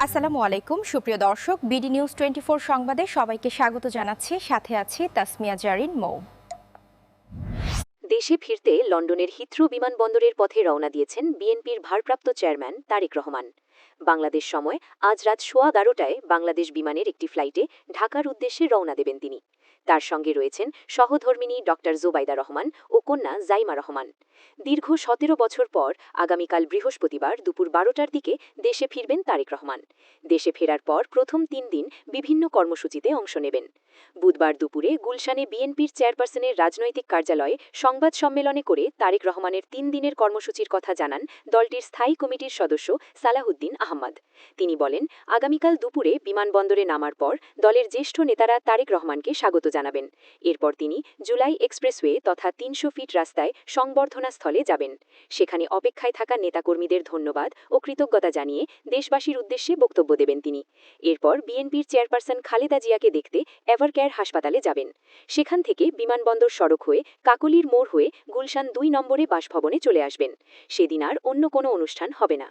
আসসালামু আলাইকুম সুপ্রিয় দর্শক, বিডি নিউজ 24 সংবাদে সবাইকে স্বাগত জানাচ্ছি। সাথে আছি তাসমিয়া জারিন মৌ। দেশে ফিরতে লন্ডনের হিথ্রো বিমানবন্দরের পথে রওনা দিয়েছেন বিএনপির ভারপ্রাপ্ত চেয়ারম্যান তারেক রহমান। বাংলাদেশ সময় আজ রাত 11:15টায় বাংলাদেশ বিমানের একটি ফ্লাইটে ঢাকার উদ্দেশ্যে রওনা দেবেন তিনি। তার সঙ্গে রয়েছেন সহধর্মিণী ডক্টর জোবাইদা রহমান ও কন্যা জাইমা রহমান। দীর্ঘ 17 বছর পর আগামীকাল বৃহস্পতিবার দুপুর 12টার দিকে দেশে ফিরবেন তারেক রহমান। দেশে ফেরার পর প্রথম 3 দিন বিভিন্ন কর্মসূচিতে অংশ নেবেন। বুধবার দুপুরে গুলশানে বিএনপির চেয়ারপারসনের রাজনৈতিক কার্যালয়ে সংবাদ সম্মেলনে করে তারেক রহমানের 3 দিনের কর্মসূচির কথা জানান দলটির স্থায়ী কমিটির সদস্য সালাহুদ্দিন আহমদ। তিনি বলেন, আগামীকাল দুপুরে বিমানবন্দরে নামার পর দলের জ্যেষ্ঠ নেতারা তারেক রহমানকে স্বাগত জানাবেন। এরপর তিনি জুলাই এক্সপ্রেসওয়ে তথা 300 ফিট রাস্তায় সংবর্ধনা স্থলে যাবেন। সেখানে অপেক্ষায় থাকা নেতাকর্মীদের ধন্যবাদ ও কৃতজ্ঞতা জানিয়ে দেশবাসীর উদ্দেশ্যে বক্তব্য দেবেন তিনি। এরপর বিএনপির চেয়ারপারসন খালেদা জিয়াকে দেখতে এভারকেয়ার হাসপাতালে যাবেন। সেখান থেকে বিমানবন্দর সড়ক হয়ে কাকলির মোড় হয়ে গুলশান 2 নম্বরে বাসভবনে চলে আসবেন। সেদিন আর অন্য কোনো অনুষ্ঠান হবে না।